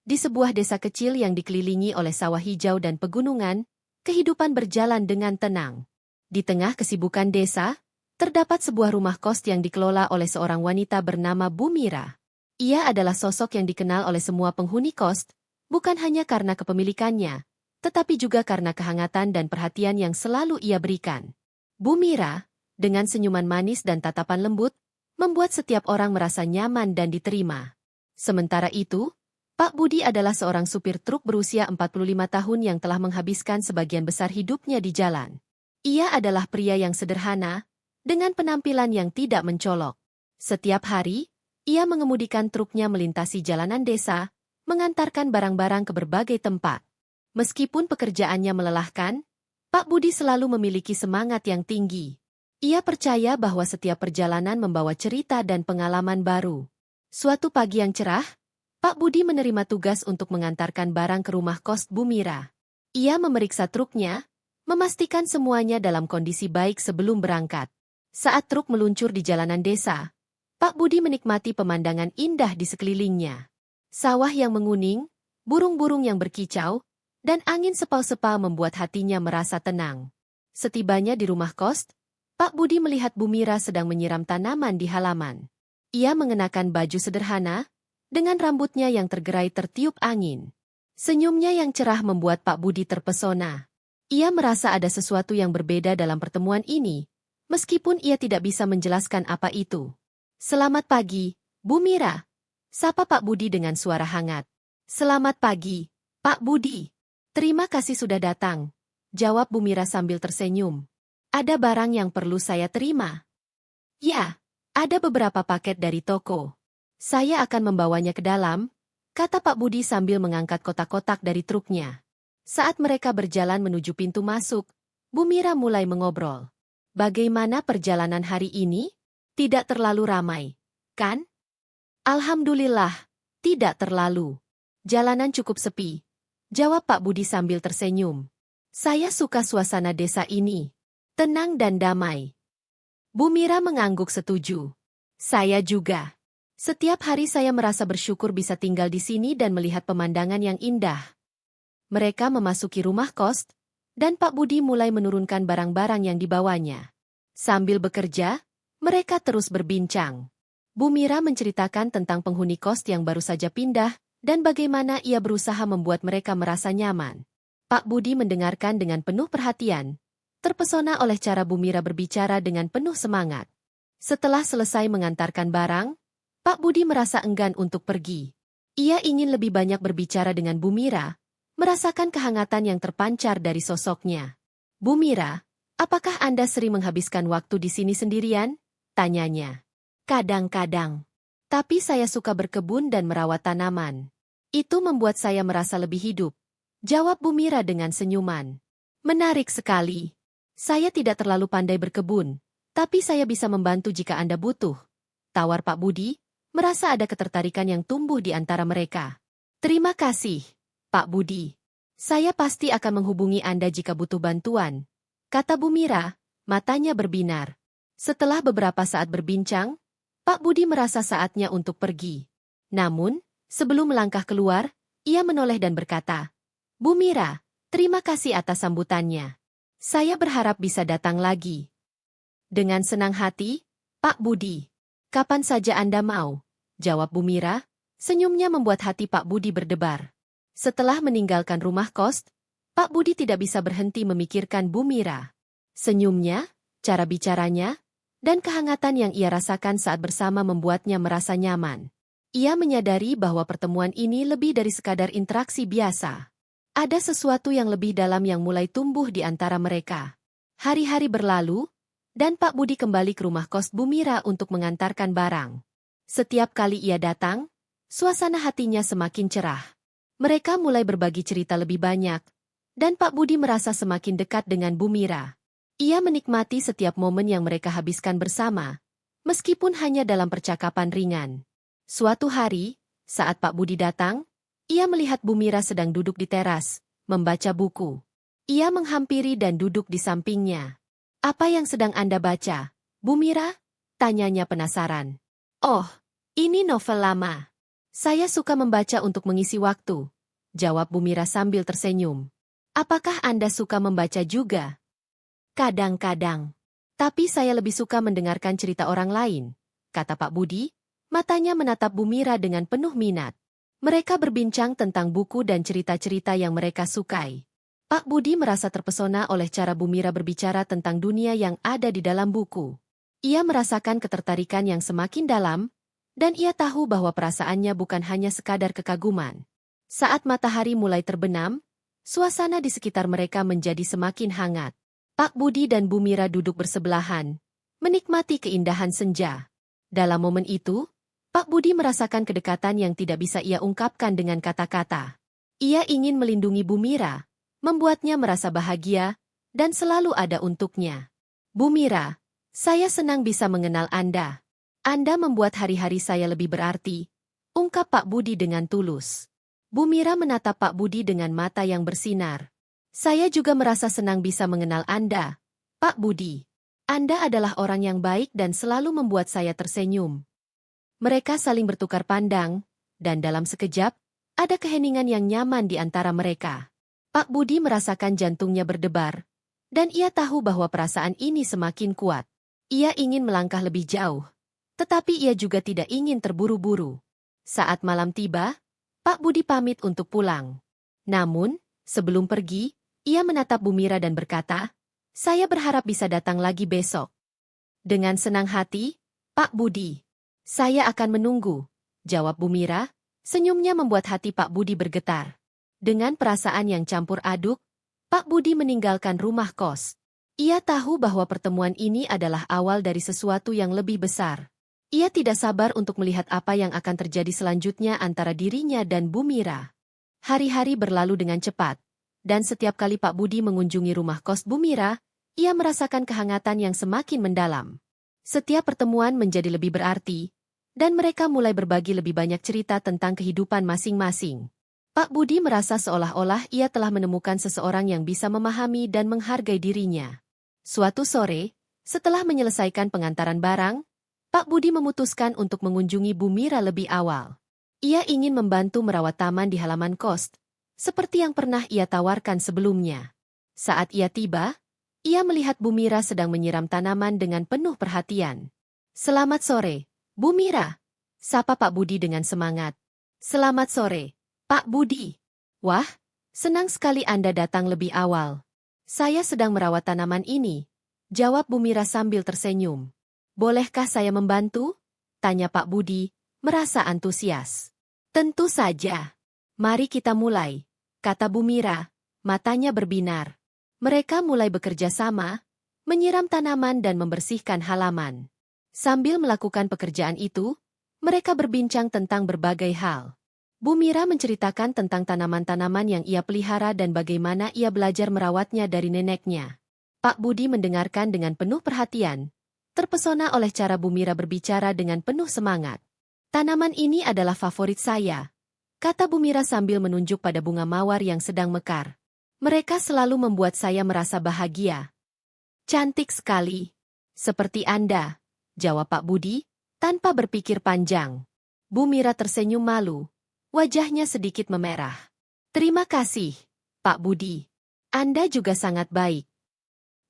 Di sebuah desa kecil yang dikelilingi oleh sawah hijau dan pegunungan, kehidupan berjalan dengan tenang. Di tengah kesibukan desa, terdapat sebuah rumah kos yang dikelola oleh seorang wanita bernama Bu Mira. Ia adalah sosok yang dikenal oleh semua penghuni kos, bukan hanya karena kepemilikannya, tetapi juga karena kehangatan dan perhatian yang selalu ia berikan. Bu Mira, dengan senyuman manis dan tatapan lembut, membuat setiap orang merasa nyaman dan diterima. Sementara itu, Pak Budi adalah seorang supir truk berusia 45 tahun yang telah menghabiskan sebagian besar hidupnya di jalan. Ia adalah pria yang sederhana, dengan penampilan yang tidak mencolok. Setiap hari, ia mengemudikan truknya melintasi jalanan desa, mengantarkan barang-barang ke berbagai tempat. Meskipun pekerjaannya melelahkan, Pak Budi selalu memiliki semangat yang tinggi. Ia percaya bahwa setiap perjalanan membawa cerita dan pengalaman baru. Suatu pagi yang cerah, Pak Budi menerima tugas untuk mengantarkan barang ke rumah kos Bu Mira. Ia memeriksa truknya, memastikan semuanya dalam kondisi baik sebelum berangkat. Saat truk meluncur di jalanan desa, Pak Budi menikmati pemandangan indah di sekelilingnya. Sawah yang menguning, burung-burung yang berkicau, dan angin sepau-sepau membuat hatinya merasa tenang. Setibanya di rumah kos, Pak Budi melihat Bu Mira sedang menyiram tanaman di halaman. Ia mengenakan baju sederhana, dengan rambutnya yang tergerai tertiup angin. Senyumnya yang cerah membuat Pak Budi terpesona. Ia merasa ada sesuatu yang berbeda dalam pertemuan ini, meskipun ia tidak bisa menjelaskan apa itu. "Selamat pagi, Bu Mira," sapa Pak Budi dengan suara hangat. "Selamat pagi, Pak Budi. Terima kasih sudah datang," jawab Bu Mira sambil tersenyum. "Ada barang yang perlu saya terima?" "Ya, ada beberapa paket dari toko. Saya akan membawanya ke dalam," kata Pak Budi sambil mengangkat kotak-kotak dari truknya. Saat mereka berjalan menuju pintu masuk, Bu Mira mulai mengobrol. "Bagaimana perjalanan hari ini? Tidak terlalu ramai, kan?" "Alhamdulillah, tidak terlalu. Jalanan cukup sepi," jawab Pak Budi sambil tersenyum. "Saya suka suasana desa ini. Tenang dan damai." Bu Mira mengangguk setuju. "Saya juga. Setiap hari saya merasa bersyukur bisa tinggal di sini dan melihat pemandangan yang indah." Mereka memasuki rumah kos, dan Pak Budi mulai menurunkan barang-barang yang dibawanya. Sambil bekerja, mereka terus berbincang. Bu Mira menceritakan tentang penghuni kos yang baru saja pindah, dan bagaimana ia berusaha membuat mereka merasa nyaman. Pak Budi mendengarkan dengan penuh perhatian, terpesona oleh cara Bu Mira berbicara dengan penuh semangat. Setelah selesai mengantarkan barang, Pak Budi merasa enggan untuk pergi. Ia ingin lebih banyak berbicara dengan Bu Mira, merasakan kehangatan yang terpancar dari sosoknya. "Bu Mira, apakah Anda sering menghabiskan waktu di sini sendirian?" tanyanya. "Kadang-kadang. Tapi saya suka berkebun dan merawat tanaman. Itu membuat saya merasa lebih hidup," jawab Bu Mira dengan senyuman. "Menarik sekali. Saya tidak terlalu pandai berkebun, tapi saya bisa membantu jika Anda butuh," tawar Pak Budi, merasa ada ketertarikan yang tumbuh di antara mereka. "Terima kasih, Pak Budi. Saya pasti akan menghubungi Anda jika butuh bantuan," kata Bu Mira, matanya berbinar. Setelah beberapa saat berbincang, Pak Budi merasa saatnya untuk pergi. Namun, sebelum melangkah keluar, ia menoleh dan berkata, "Bu Mira, terima kasih atas sambutannya. Saya berharap bisa datang lagi." "Dengan senang hati, Pak Budi. Kapan saja Anda mau," jawab Bu Mira. Senyumnya membuat hati Pak Budi berdebar. Setelah meninggalkan rumah kos, Pak Budi tidak bisa berhenti memikirkan Bu Mira. Senyumnya, cara bicaranya, dan kehangatan yang ia rasakan saat bersama membuatnya merasa nyaman. Ia menyadari bahwa pertemuan ini lebih dari sekadar interaksi biasa. Ada sesuatu yang lebih dalam yang mulai tumbuh di antara mereka. Hari-hari berlalu, dan Pak Budi kembali ke rumah kos Bu Mira untuk mengantarkan barang. Setiap kali ia datang, suasana hatinya semakin cerah. Mereka mulai berbagi cerita lebih banyak, dan Pak Budi merasa semakin dekat dengan Bu Mira. Ia menikmati setiap momen yang mereka habiskan bersama, meskipun hanya dalam percakapan ringan. Suatu hari, saat Pak Budi datang, ia melihat Bu Mira sedang duduk di teras, membaca buku. Ia menghampiri dan duduk di sampingnya. "Apa yang sedang Anda baca, Bu Mira?" tanyanya penasaran. "Oh, ini novel lama. Saya suka membaca untuk mengisi waktu, jawab Bu Mira sambil tersenyum. Apakah Anda suka membaca juga? Kadang-kadang. Tapi saya lebih suka mendengarkan cerita orang lain, kata Pak Budi, matanya menatap Bu Mira dengan penuh minat. Mereka berbincang tentang buku dan cerita-cerita yang mereka sukai. Pak Budi merasa terpesona oleh cara Bu Mira berbicara tentang dunia yang ada di dalam buku. Ia merasakan ketertarikan yang semakin dalam, dan ia tahu bahwa perasaannya bukan hanya sekadar kekaguman. Saat matahari mulai terbenam, suasana di sekitar mereka menjadi semakin hangat. Pak Budi dan Bu Mira duduk bersebelahan, menikmati keindahan senja. Dalam momen itu, Pak Budi merasakan kedekatan yang tidak bisa ia ungkapkan dengan kata-kata. Ia ingin melindungi Bu Mira, membuatnya merasa bahagia, dan selalu ada untuknya. Bu Mira, saya senang bisa mengenal Anda. Anda membuat hari-hari saya lebih berarti, ungkap Pak Budi dengan tulus. Bu Mira menatap Pak Budi dengan mata yang bersinar. Saya juga merasa senang bisa mengenal Anda, Pak Budi. Anda adalah orang yang baik dan selalu membuat saya tersenyum. Mereka saling bertukar pandang, dan dalam sekejap, ada keheningan yang nyaman di antara mereka. Pak Budi merasakan jantungnya berdebar, dan ia tahu bahwa perasaan ini semakin kuat. Ia ingin melangkah lebih jauh, tetapi ia juga tidak ingin terburu-buru. Saat malam tiba, Pak Budi pamit untuk pulang. Namun, sebelum pergi, ia menatap Bu Mira dan berkata, "Saya berharap bisa datang lagi besok." Dengan senang hati, Pak Budi. "Saya akan menunggu," jawab Bu Mira. Senyumnya membuat hati Pak Budi bergetar. Dengan perasaan yang campur aduk, Pak Budi meninggalkan rumah kos. Ia tahu bahwa pertemuan ini adalah awal dari sesuatu yang lebih besar. Ia tidak sabar untuk melihat apa yang akan terjadi selanjutnya antara dirinya dan Bu Mira. Hari-hari berlalu dengan cepat. Dan setiap kali Pak Budi mengunjungi rumah kos Bu Mira, ia merasakan kehangatan yang semakin mendalam. Setiap pertemuan menjadi lebih berarti, dan mereka mulai berbagi lebih banyak cerita tentang kehidupan masing-masing. Pak Budi merasa seolah-olah ia telah menemukan seseorang yang bisa memahami dan menghargai dirinya. Suatu sore, setelah menyelesaikan pengantaran barang, Pak Budi memutuskan untuk mengunjungi Bu Mira lebih awal. Ia ingin membantu merawat taman di halaman kos, seperti yang pernah ia tawarkan sebelumnya. Saat ia tiba, ia melihat Bu Mira sedang menyiram tanaman dengan penuh perhatian. "Selamat sore, Bu Mira," sapa Pak Budi dengan semangat. "Selamat sore, Pak Budi." "Wah, senang sekali Anda datang lebih awal." "Saya sedang merawat tanaman ini," jawab Bu Mira sambil tersenyum. "Bolehkah saya membantu?" tanya Pak Budi, merasa antusias. "Tentu saja. Mari kita mulai," kata Bu Mira, matanya berbinar. Mereka mulai bekerja sama, menyiram tanaman dan membersihkan halaman. Sambil melakukan pekerjaan itu, mereka berbincang tentang berbagai hal. Bu Mira menceritakan tentang tanaman-tanaman yang ia pelihara dan bagaimana ia belajar merawatnya dari neneknya. Pak Budi mendengarkan dengan penuh perhatian, terpesona oleh cara Bu Mira berbicara dengan penuh semangat. "Tanaman ini adalah favorit saya," kata Bu Mira sambil menunjuk pada bunga mawar yang sedang mekar. "Mereka selalu membuat saya merasa bahagia." "Cantik sekali. Seperti Anda," jawab Pak Budi, tanpa berpikir panjang. Bu Mira tersenyum malu. Wajahnya sedikit memerah. "Terima kasih, Pak Budi. Anda juga sangat baik."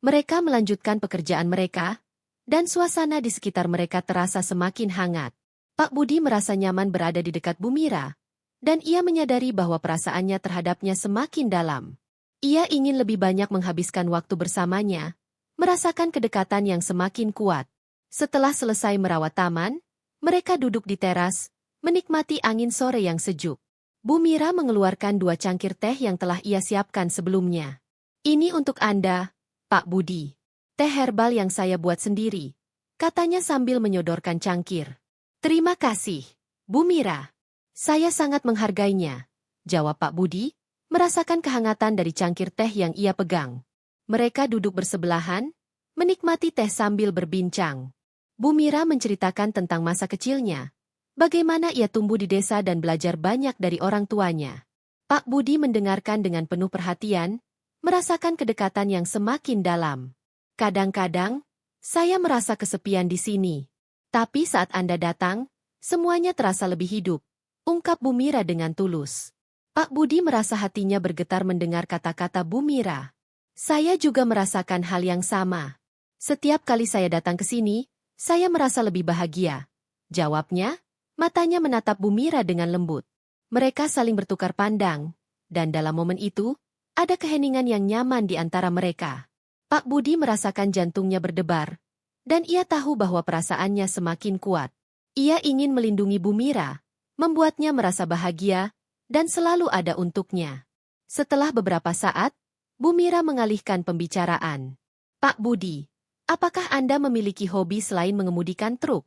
Mereka melanjutkan pekerjaan mereka, dan suasana di sekitar mereka terasa semakin hangat. Pak Budi merasa nyaman berada di dekat Bu Mira, dan ia menyadari bahwa perasaannya terhadapnya semakin dalam. Ia ingin lebih banyak menghabiskan waktu bersamanya, merasakan kedekatan yang semakin kuat. Setelah selesai merawat taman, mereka duduk di teras, menikmati angin sore yang sejuk. Bu Mira mengeluarkan 2 cangkir teh yang telah ia siapkan sebelumnya. "Ini untuk Anda, Pak Budi. Teh herbal yang saya buat sendiri," katanya sambil menyodorkan cangkir. "Terima kasih, Bu Mira. Saya sangat menghargainya," jawab Pak Budi, merasakan kehangatan dari cangkir teh yang ia pegang. Mereka duduk bersebelahan, menikmati teh sambil berbincang. Bu Mira menceritakan tentang masa kecilnya, bagaimana ia tumbuh di desa dan belajar banyak dari orang tuanya. Pak Budi mendengarkan dengan penuh perhatian, merasakan kedekatan yang semakin dalam. "Kadang-kadang, saya merasa kesepian di sini. Tapi saat Anda datang, semuanya terasa lebih hidup," ungkap Bu Mira dengan tulus. Pak Budi merasa hatinya bergetar mendengar kata-kata Bu Mira. Saya juga merasakan hal yang sama. Setiap kali saya datang ke sini, saya merasa lebih bahagia. Jawabnya, matanya menatap Bu Mira dengan lembut. Mereka saling bertukar pandang, dan dalam momen itu, ada keheningan yang nyaman di antara mereka. Pak Budi merasakan jantungnya berdebar, dan ia tahu bahwa perasaannya semakin kuat. Ia ingin melindungi Bu Mira, membuatnya merasa bahagia, dan selalu ada untuknya. Setelah beberapa saat, Bu Mira mengalihkan pembicaraan. Pak Budi, apakah Anda memiliki hobi selain mengemudikan truk?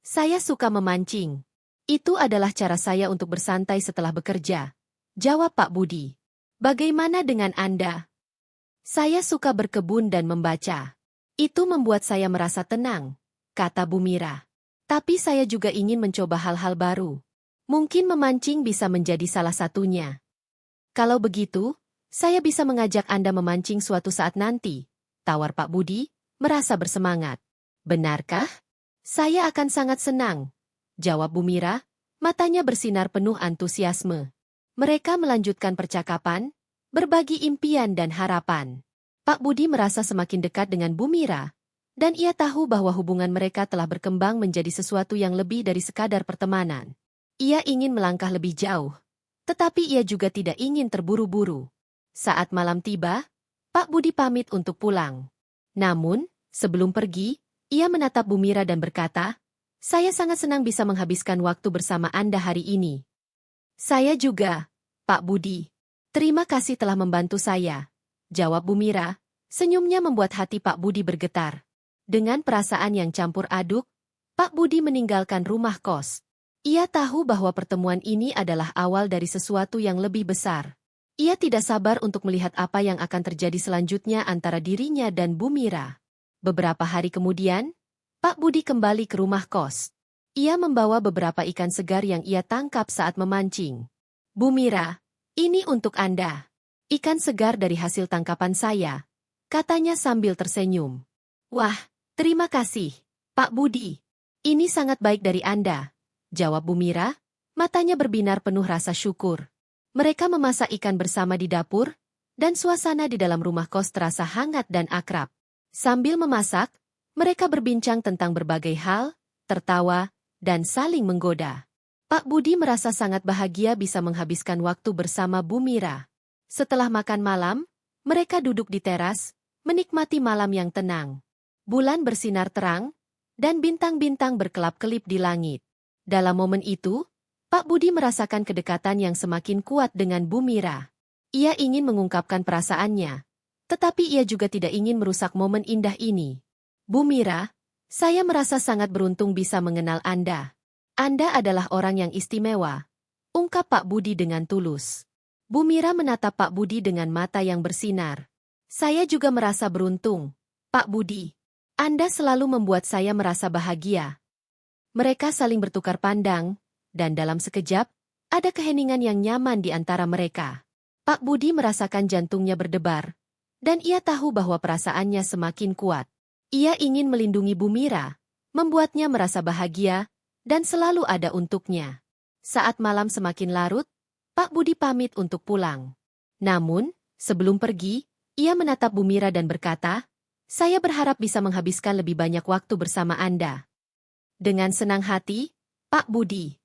Saya suka memancing. Itu adalah cara saya untuk bersantai setelah bekerja. Jawab Pak Budi. Bagaimana dengan Anda? Saya suka berkebun dan membaca. Itu membuat saya merasa tenang, kata Bu Mira. Tapi saya juga ingin mencoba hal-hal baru. Mungkin memancing bisa menjadi salah satunya. Kalau begitu, saya bisa mengajak Anda memancing suatu saat nanti, tawar Pak Budi, merasa bersemangat. Benarkah? Saya akan sangat senang, jawab Bu Mira, matanya bersinar penuh antusiasme. Mereka melanjutkan percakapan, berbagi impian dan harapan. Pak Budi merasa semakin dekat dengan Bu Mira, dan ia tahu bahwa hubungan mereka telah berkembang menjadi sesuatu yang lebih dari sekadar pertemanan. Ia ingin melangkah lebih jauh, tetapi ia juga tidak ingin terburu-buru. Saat malam tiba, Pak Budi pamit untuk pulang. Namun, sebelum pergi, ia menatap Bu Mira dan berkata, "Saya sangat senang bisa menghabiskan waktu bersama Anda hari ini." "Saya juga, Pak Budi. Terima kasih telah membantu saya," jawab Bu Mira. Senyumnya membuat hati Pak Budi bergetar. Dengan perasaan yang campur aduk, Pak Budi meninggalkan rumah kos. Ia tahu bahwa pertemuan ini adalah awal dari sesuatu yang lebih besar. Ia tidak sabar untuk melihat apa yang akan terjadi selanjutnya antara dirinya dan Bu Mira. Beberapa hari kemudian, Pak Budi kembali ke rumah kos. Ia membawa beberapa ikan segar yang ia tangkap saat memancing. "Bu Mira, ini untuk Anda. Ikan segar dari hasil tangkapan saya," katanya sambil tersenyum. "Wah, terima kasih, Pak Budi. Ini sangat baik dari Anda," jawab Bu Mira, matanya berbinar penuh rasa syukur. Mereka memasak ikan bersama di dapur, dan suasana di dalam rumah kos terasa hangat dan akrab. Sambil memasak, mereka berbincang tentang berbagai hal, tertawa, dan saling menggoda. Pak Budi merasa sangat bahagia bisa menghabiskan waktu bersama Bu Mira. Setelah makan malam, mereka duduk di teras, menikmati malam yang tenang. Bulan bersinar terang, dan bintang-bintang berkelap-kelip di langit. Dalam momen itu, Pak Budi merasakan kedekatan yang semakin kuat dengan Bu Mira. Ia ingin mengungkapkan perasaannya, tetapi ia juga tidak ingin merusak momen indah ini. "Bu Mira, saya merasa sangat beruntung bisa mengenal Anda. Anda adalah orang yang istimewa," ungkap Pak Budi dengan tulus. Bu Mira menatap Pak Budi dengan mata yang bersinar. "Saya juga merasa beruntung, Pak Budi. Anda selalu membuat saya merasa bahagia." Mereka saling bertukar pandang, dan dalam sekejap, ada keheningan yang nyaman di antara mereka. Pak Budi merasakan jantungnya berdebar, dan ia tahu bahwa perasaannya semakin kuat. Ia ingin melindungi Bu Mira, membuatnya merasa bahagia, dan selalu ada untuknya. Saat malam semakin larut, Pak Budi pamit untuk pulang. Namun, sebelum pergi, ia menatap Bu Mira dan berkata, "Saya berharap bisa menghabiskan lebih banyak waktu bersama Anda." "Dengan senang hati, Pak Budi.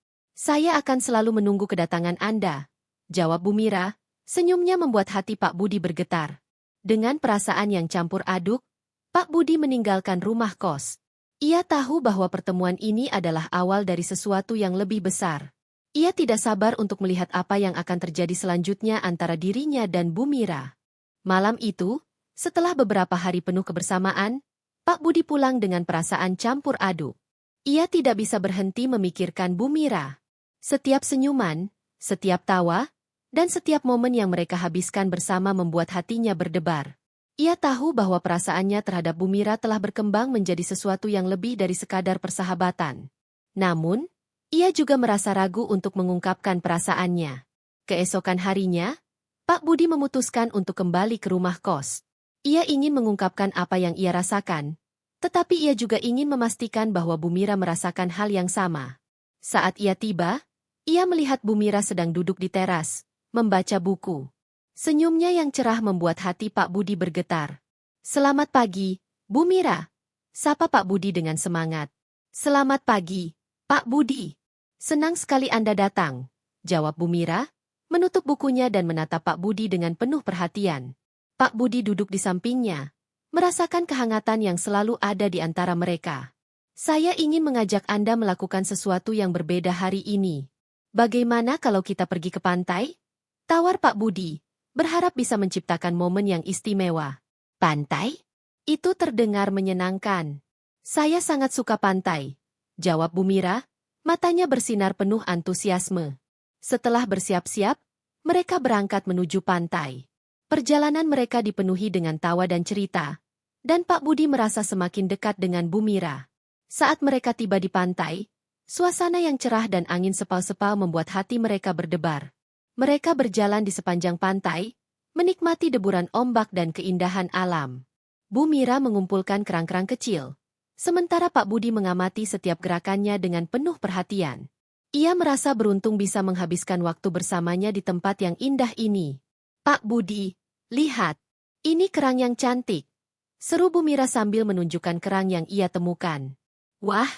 Saya akan selalu menunggu kedatangan Anda," jawab Bu Mira. Senyumnya membuat hati Pak Budi bergetar. Dengan perasaan yang campur aduk, Pak Budi meninggalkan rumah kos. Ia tahu bahwa pertemuan ini adalah awal dari sesuatu yang lebih besar. Ia tidak sabar untuk melihat apa yang akan terjadi selanjutnya antara dirinya dan Bu Mira. Malam itu, setelah beberapa hari penuh kebersamaan, Pak Budi pulang dengan perasaan campur aduk. Ia tidak bisa berhenti memikirkan Bu Mira. Setiap senyuman, setiap tawa, dan setiap momen yang mereka habiskan bersama membuat hatinya berdebar. Ia tahu bahwa perasaannya terhadap Bu Mira telah berkembang menjadi sesuatu yang lebih dari sekadar persahabatan. Namun, ia juga merasa ragu untuk mengungkapkan perasaannya. Keesokan harinya, Pak Budi memutuskan untuk kembali ke rumah kos. Ia ingin mengungkapkan apa yang ia rasakan, tetapi ia juga ingin memastikan bahwa Bu Mira merasakan hal yang sama. Saat ia tiba, ia melihat Bu Mira sedang duduk di teras, membaca buku. Senyumnya yang cerah membuat hati Pak Budi bergetar. "Selamat pagi, Bu Mira," sapa Pak Budi dengan semangat. "Selamat pagi, Pak Budi. Senang sekali Anda datang," jawab Bu Mira, menutup bukunya dan menatap Pak Budi dengan penuh perhatian. Pak Budi duduk di sampingnya, merasakan kehangatan yang selalu ada di antara mereka. "Saya ingin mengajak Anda melakukan sesuatu yang berbeda hari ini. Bagaimana kalau kita pergi ke pantai?" Tawar Pak Budi, berharap bisa menciptakan momen yang istimewa. "Pantai? Itu terdengar menyenangkan. Saya sangat suka pantai," jawab Bu Mira, matanya bersinar penuh antusiasme. Setelah bersiap-siap, mereka berangkat menuju pantai. Perjalanan mereka dipenuhi dengan tawa dan cerita, dan Pak Budi merasa semakin dekat dengan Bu Mira. Saat mereka tiba di pantai, suasana yang cerah dan angin sepal-sepal membuat hati mereka berdebar. Mereka berjalan di sepanjang pantai, menikmati deburan ombak dan keindahan alam. Bu Mira mengumpulkan kerang-kerang kecil, sementara Pak Budi mengamati setiap gerakannya dengan penuh perhatian. Ia merasa beruntung bisa menghabiskan waktu bersamanya di tempat yang indah ini. "Pak Budi, lihat, ini kerang yang cantik," seru Bu Mira sambil menunjukkan kerang yang ia temukan. "Wah,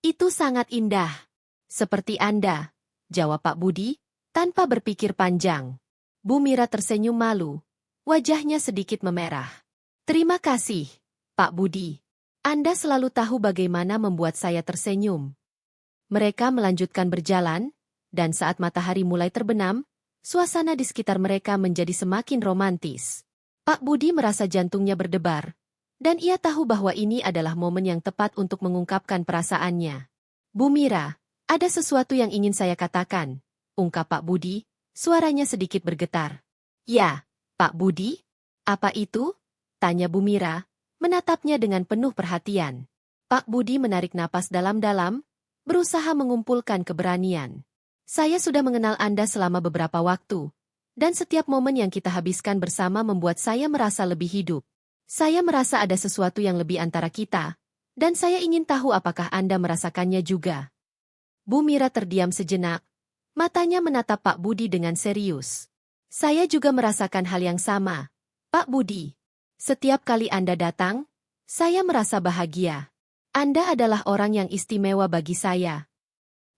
itu sangat indah. Seperti Anda," jawab Pak Budi, tanpa berpikir panjang. Bu Mira tersenyum malu, wajahnya sedikit memerah. "Terima kasih, Pak Budi. Anda selalu tahu bagaimana membuat saya tersenyum." Mereka melanjutkan berjalan, dan saat matahari mulai terbenam, suasana di sekitar mereka menjadi semakin romantis. Pak Budi merasa jantungnya berdebar, dan ia tahu bahwa ini adalah momen yang tepat untuk mengungkapkan perasaannya. "Bu Mira, ada sesuatu yang ingin saya katakan," ungkap Pak Budi, suaranya sedikit bergetar. "Ya, Pak Budi? Apa itu?" tanya Bu Mira, menatapnya dengan penuh perhatian. Pak Budi menarik napas dalam-dalam, berusaha mengumpulkan keberanian. "Saya sudah mengenal Anda selama beberapa waktu, dan setiap momen yang kita habiskan bersama membuat saya merasa lebih hidup. Saya merasa ada sesuatu yang lebih antara kita, dan saya ingin tahu apakah Anda merasakannya juga." Bu Mira terdiam sejenak, matanya menatap Pak Budi dengan serius. "Saya juga merasakan hal yang sama, Pak Budi. Setiap kali Anda datang, saya merasa bahagia. Anda adalah orang yang istimewa bagi saya."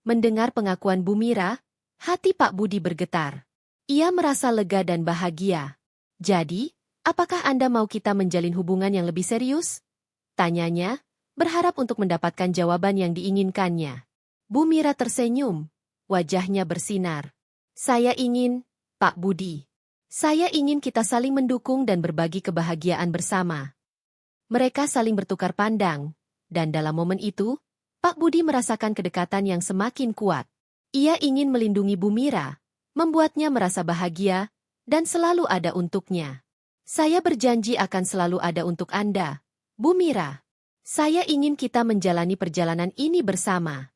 Mendengar pengakuan Bu Mira, hati Pak Budi bergetar. Ia merasa lega dan bahagia. "Jadi, apakah Anda mau kita menjalin hubungan yang lebih serius?" tanyanya, berharap untuk mendapatkan jawaban yang diinginkannya. Bu Mira tersenyum, wajahnya bersinar. "Saya ingin, Pak Budi. Saya ingin kita saling mendukung dan berbagi kebahagiaan bersama." Mereka saling bertukar pandang, dan dalam momen itu, Pak Budi merasakan kedekatan yang semakin kuat. Ia ingin melindungi Bu Mira, membuatnya merasa bahagia, dan selalu ada untuknya. "Saya berjanji akan selalu ada untuk Anda, Bu Mira. Saya ingin kita menjalani perjalanan ini bersama.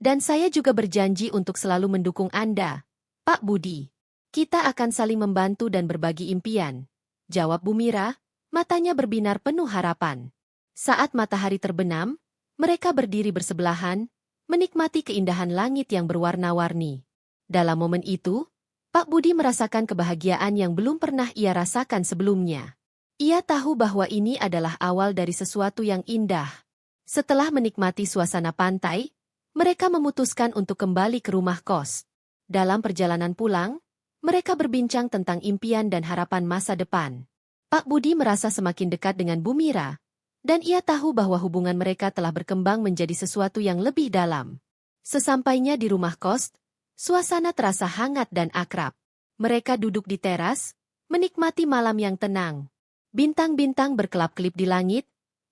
Dan saya juga berjanji untuk selalu mendukung Anda, Pak Budi. Kita akan saling membantu dan berbagi impian," jawab Bu Mira, matanya berbinar penuh harapan. Saat matahari terbenam, mereka berdiri bersebelahan, menikmati keindahan langit yang berwarna-warni. Dalam momen itu, Pak Budi merasakan kebahagiaan yang belum pernah ia rasakan sebelumnya. Ia tahu bahwa ini adalah awal dari sesuatu yang indah. Setelah menikmati suasana pantai, mereka memutuskan untuk kembali ke rumah kos. Dalam perjalanan pulang, mereka berbincang tentang impian dan harapan masa depan. Pak Budi merasa semakin dekat dengan Bu Mira, dan ia tahu bahwa hubungan mereka telah berkembang menjadi sesuatu yang lebih dalam. Sesampainya di rumah kos, suasana terasa hangat dan akrab. Mereka duduk di teras, menikmati malam yang tenang. Bintang-bintang berkelap-kelip di langit,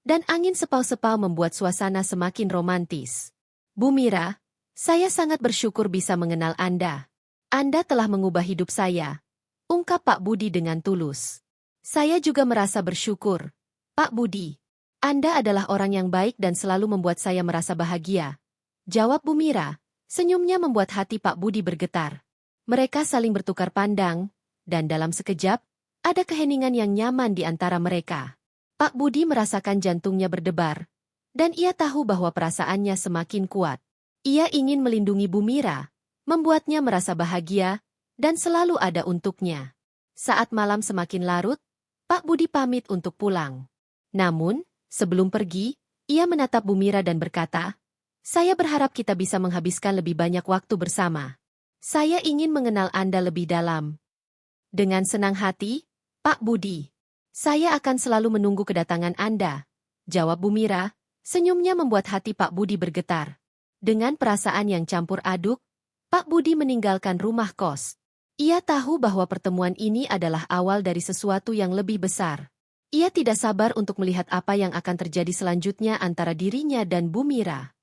dan angin sepau-sepau membuat suasana semakin romantis. "Bu Mira, saya sangat bersyukur bisa mengenal Anda. Anda telah mengubah hidup saya," ungkap Pak Budi dengan tulus. "Saya juga merasa bersyukur, Pak Budi. Anda adalah orang yang baik dan selalu membuat saya merasa bahagia," jawab Bu Mira. Senyumnya membuat hati Pak Budi bergetar. Mereka saling bertukar pandang, dan dalam sekejap, ada keheningan yang nyaman di antara mereka. Pak Budi merasakan jantungnya berdebar, dan ia tahu bahwa perasaannya semakin kuat. Ia ingin melindungi Bu Mira, membuatnya merasa bahagia, dan selalu ada untuknya. Saat malam semakin larut, Pak Budi pamit untuk pulang. Namun, sebelum pergi, ia menatap Bu Mira dan berkata, "Saya berharap kita bisa menghabiskan lebih banyak waktu bersama. Saya ingin mengenal Anda lebih dalam." Dengan senang hati, Pak Budi. "Saya akan selalu menunggu kedatangan Anda," jawab Bu Mira. Senyumnya membuat hati Pak Budi bergetar. Dengan perasaan yang campur aduk, Pak Budi meninggalkan rumah kos. Ia tahu bahwa pertemuan ini adalah awal dari sesuatu yang lebih besar. Ia tidak sabar untuk melihat apa yang akan terjadi selanjutnya antara dirinya dan Bu Mira.